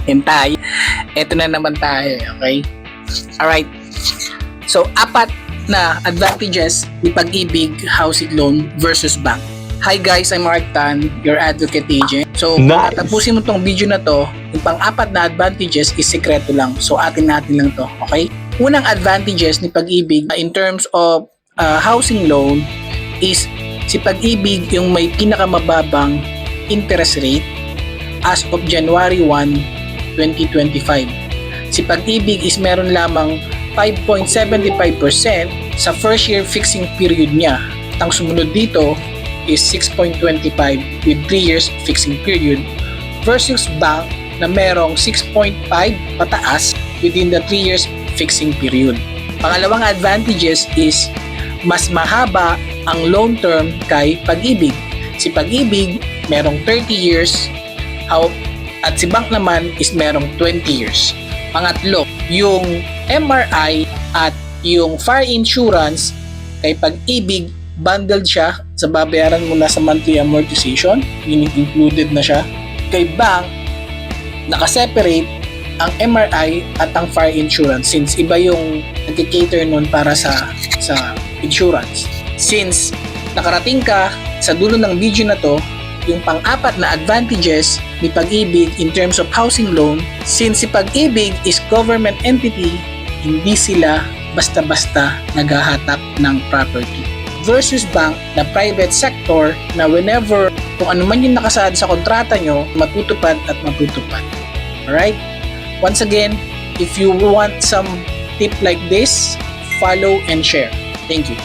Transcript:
Hintay. Ito na naman tayo, okay? Alright. So, apat na advantages ni Pag-ibig housing loan versus bank. Hi guys, I'm Mark Tan, your advocate agent. So, Nice. tapusin mo tong video na to, yung pang-apat na advantages is sekreto lang. So, atin lang to, okay? Unang advantages ni Pag-ibig in terms of housing loan is si Pag-ibig yung may pinakamababang interest rate as of January 1, 2025. Si Pag-ibig is meron lamang 5.75% sa first year fixing period niya. Ang sumunod dito is 6.25 with 3 years fixing period versus bank na merong 6.5 pataas within the 3 years fixing period. Pangalawang advantages is mas mahaba ang loan term kay Pag-ibig. Si Pag-ibig merong 30 years at si bank naman is merong 20 years. Pangatlo, yung MRI at yung fire insurance kay Pag-ibig bundled siya sa babayaran mo na sa monthly amortization, meaning included na siya. Kay bank, nakaseparate ang MRI at ang fire insurance since iba yung nag-cater nun para sa insurance. Since nakarating ka sa dulo ng video na to, yung pang-apat na advantages ni Pag-ibig in terms of housing loan, since si Pag-ibig is government entity, hindi sila basta-basta naghahatap ng property. Versus bank na private sector na whenever kung ano man yung nakasaad sa kontrata nyo, matutupad at matutupad. Alright? Once again, if you want some tip like this, follow and share. Thank you.